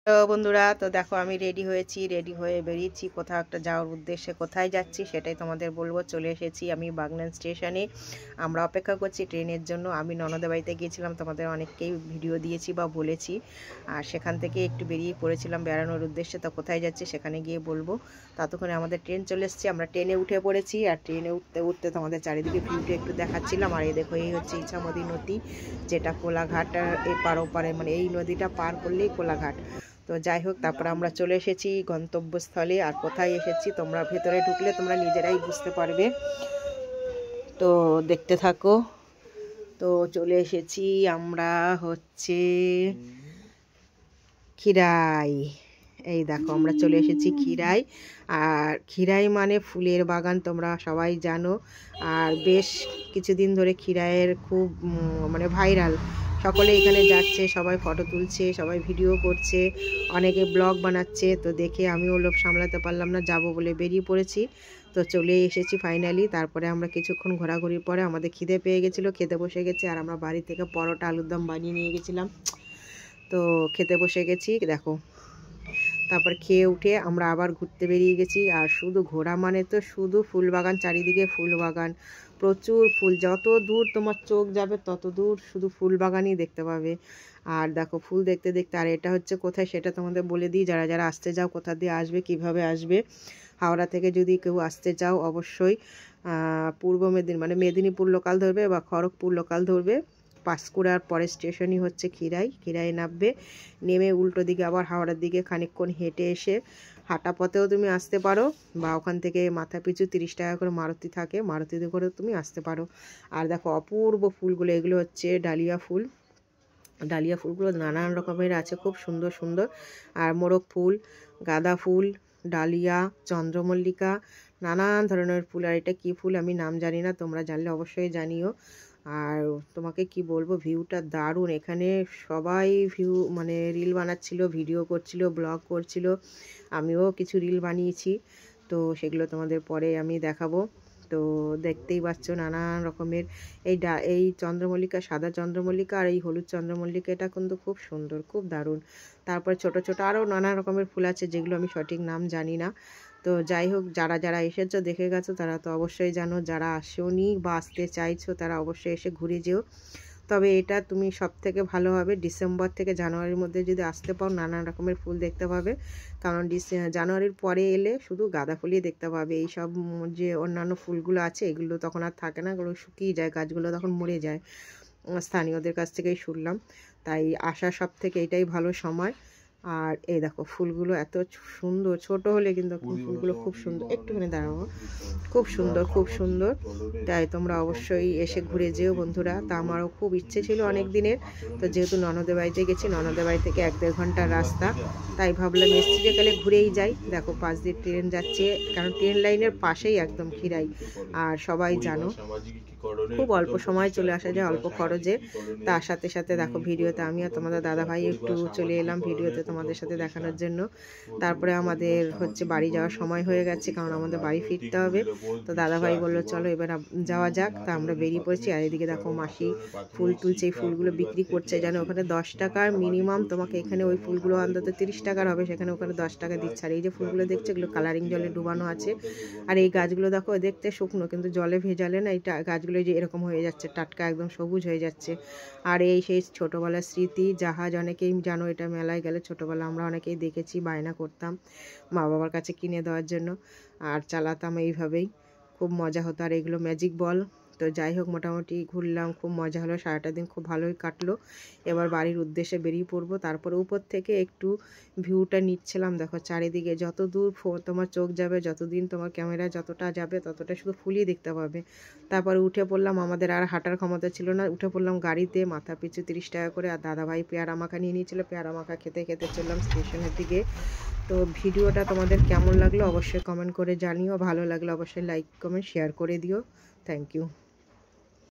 তো বন্ধুরা, তো দেখো আমি রেডি হয়েছি, রেডি হয়ে বেরিয়েছি কোথাও একটা যাওয়ার উদ্দেশ্যে। কোথায় যাচ্ছি সেটাই তোমাদের বলবো। চলে এসেছি আমি বাগনান স্টেশনে। আমরা অপেক্ষা করছি ট্রেনের জন্য। আমি ননদের বাড়িতে গিয়েছিলাম, তোমাদের অনেককেই ভিডিও দিয়েছি বা বলেছি। আর সেখান থেকে একটু বেরিয়ে পড়েছিলাম বেড়ানোর উদ্দেশ্যে। তো কোথায় যাচ্ছি সেখানে গিয়ে বলবো। ততক্ষণে আমাদের ট্রেন চলে এসেছে, আমরা ট্রেনে উঠে পড়েছি। আর ট্রেনে উঠতে উঠতে তোমাদের চারিদিকে ভিউটা একটু দেখাচ্ছিলাম। আর এই দেখো, এই হচ্ছে ইছামতি নদী, যেটা কোলাঘাট এপার ওপারে, মানে এই নদীটা পার করলেই কোলাঘাট। তো যাই হোক, তারপরে আমরা চলে এসেছি গন্তব্যস্থলে। আর কোথায় এসেছি তোমরা ভেতরে ঢুকলে তোমরা নিজেরাই বুঝতে পারবে, তো দেখতে থাকো। তো চলে এসেছি আমরা হচ্ছে খিরাই। এই দেখো আমরা চলে এসেছি খিরাই। আর খিরাই মানে ফুলের বাগান, তোমরা সবাই জানো। আর বেশ কিছুদিন ধরে খিরাইয়ের খুব মানে ভাইরাল। সকলে এখানে যাচ্ছে, সবাই ফটো তুলছে, সবাই ভিডিও করছে, অনেকে ব্লগ বানাচ্ছে। তো দেখে আমিও লোভ সামলাতে পারলাম না, যাব বলে বেরিয়ে পড়েছি। তো চলে এসেছি ফাইনালি। তারপরে আমরা কিছুক্ষণ ঘোরাঘুরির পরে আমাদের খিদে পেয়ে গেছিলো, খেতে বসে গেছি। আর আমরা বাড়ি থেকে পরোটা আলুর দম বানিয়ে নিয়ে গেছিলাম। তো খেতে বসে গেছি দেখো। তারপর খেয়ে উঠে আমরা আবার ঘুরতে বেরিয়ে গেছি। আর শুধু ঘোরা মানে তো শুধু ফুল বাগান, চারিদিকে ফুল বাগান, প্রচুর ফুল। যত দূর তোমার চোখ যাবে তত দূর শুধু ফুল বাগানই দেখতে পাবে। আর দেখো ফুল দেখতে দেখতে, আর এটা হচ্ছে কোথায় সেটা তোমাদের বলে দিই। যারা যারা আসতে যাও, কোথা দিয়ে আসবে, কিভাবে আসবে। হাওড়া থেকে যদি কেউ আসতে চাও অবশ্যই পূর্ব মানে মেদিনীপুর লোকাল ধরবে বা খড়গপুর লোকাল ধরবে। পাঁশকুড়ার পরের স্টেশনই হচ্ছে খিরাই। খিরাই নামবে, নেমে উল্টো দিকে আবার হাওড়ার দিকে খানিকক্ষণ হেঁটে এসে হাঁটা পথেও তুমি আসতে পারো, বা ওখান থেকে মাথা পিছু 30 টাকা করে মারুতি থাকে, মারুতিতে করেও তুমি আসতে পারো। আর দেখো অপূর্ব ফুলগুলো, এগুলো হচ্ছে ডালিয়া ফুল। ডালিয়া ফুলগুলো নানান রকমের আছে, খুব সুন্দর সুন্দর। আর মোরগ ফুল, গাঁদা ফুল, ডালিয়া, চন্দ্রমল্লিকা, নানান ধরনের ফুল। আর এটা কী ফুল আমি নাম জানি না, তোমরা জানলে অবশ্যই জানিও। আর তোমাকে কি বলবো, ভিউটা দারুণ। এখানে সবাই মানে রিল বানাচ্ছিল, ভিডিও করছিল, ব্লগ করছিল। আমিও কিছু রিল বানিয়েছি, তো সেগুলো তোমাদের পরে আমি দেখাবো। তো দেখতেই পাচ্ছ নানান রকমের এই চন্দ্রমল্লিকা, সাদা চন্দ্রমল্লিকা আর এই হলুদ চন্দ্রমল্লিকা, এটা কিন্তু খুব সুন্দর, খুব দারুণ। তারপর ছোট ছোট আরও নানা রকমের ফুল আছে, যেগুলো আমি সঠিক নাম জানি না। তো যাই হোক, যারা যারা এসেছো দেখে গেছো তারা তো অবশ্যই জানো, যারা আসোনি বা আসতে চাইছো তারা অবশ্যই এসে ঘুরে যেও। তবে এটা তুমি সব থেকে ভালো হবে ডিসেম্বর থেকে জানুয়ারির মধ্যে যদি আসতে পাও, নানান রকমের ফুল দেখতে পাবে। কারণ জানুয়ারির পরে এলে শুধু গাঁদা ফুলই দেখতে পাবে। এই সব যে অন্যান্য ফুলগুলো আছে এগুলো তখন আর থাকে না, এগুলো শুকিয়ে যায়, গাছগুলো তখন মরে যায়। স্থানীয়দের কাছ থেকেই শুনলাম। তাই আসা সব থেকে এটাই ভালো সময়। আর এই দেখো ফুলগুলো এত সুন্দর, ছোট হলে কিন্তু ফুলগুলো খুব সুন্দর। একটুখানি দাঁড়াবো, খুব সুন্দর, খুব সুন্দর। তাই তোমরা অবশ্যই এসে ঘুরে যেও বন্ধুরা। তা আমারও খুব ইচ্ছে ছিল অনেক দিনের। তো যেহেতু ননদের বাড়িতে গেছি, ননদের বাড়ি থেকে 1-1.5 ঘন্টার রাস্তা, তাই ভাবলাম এসছি যে কালে ঘুরেই যাই। দেখো পাশ দিয়ে ট্রেন যাচ্ছে, কারণ ট্রেন লাইনের পাশেই একদম খিরাই। আর সবাই জানো খুব অল্প সময় চলে আসা যায়, অল্প খরচে। তার সাথে সাথে দেখো ভিডিওতে আমি আর তোমাদের দাদাভাই একটু চলে এলাম ভিডিওতে তোমাদের সাথে দেখানোর জন্য। তারপরে আমাদের হচ্ছে বাড়ি যাওয়ার সময় হয়ে গেছে, কারণ আমাদের বাড়ি ফিরতে হবে। তো দাদাভাই বললো চলো এবার যাওয়া যাক। তা আমরা বেরিয়ে পড়েছি। আর এদিকে দেখো মাসি ফুল তুলছে, এই ফুলগুলো বিক্রি করছে জানো। ওখানে 10 টাকার মিনিমাম তোমাকে, এখানে ওই ফুলগুলো অন্তত 30 টাকার হবে, সেখানে ওখানে 10 টাকা দিচ্ছে। আর এই যে ফুলগুলো দেখছো, এগুলো কালারিং জলে ডুবানো আছে। আর এই গাছগুলো দেখো দেখতে শুকনো, কিন্তু জলে ভেজালে না এই গাছগুলো যে এরকম হয়ে যাচ্ছে, টাটকা একদম সবুজ হয়ে যাচ্ছে। আর এই সেই ছোটোবেলার স্মৃতি। জাহাজ অনেকেই জানো, এটা মেলায় গেলে ছোটোবেলা আমরা অনেকেই দেখেছি, বায়না করতাম মা বাবার কাছে কিনে দেওয়ার জন্য, আর চালাতাম এইভাবেই, খুব মজা হতো। আর এগুলো ম্যাজিক বল। তো যাই হোক, মোটামুটি ঘুরলাম, খুব মজা হলো, সারাটা দিন খুব ভালোই কাটলো। এবার বাড়ির উদ্দেশ্যে বেরিয়ে পড়বো। তারপরে উপর থেকে একটু ভিউটা নিচ্ছিলাম। দেখো চারিদিকে যত দূর তোমার চোখ যাবে, যতদিন তোমার ক্যামেরা যতটা যাবে ততটা শুধু ফুলই দেখতে পাবে। তারপরে উঠে পড়লাম, আমাদের আর হাঁটার ক্ষমতা ছিল না, উঠে পড়লাম গাড়িতে, মাথা পিছু 30 টাকা করে। আর দাদাভাই পেয়ারা মাখা নিয়ে নিয়েছিল, পেয়ারা মাখা খেতে খেতে চললাম স্টেশনের দিকে। তো ভিডিওটা তোমাদের কেমন লাগলো অবশ্যই কমেন্ট করে জানিও, ভালো লাগলে অবশ্যই লাইক কমেন্ট শেয়ার করে দিও। Thank you.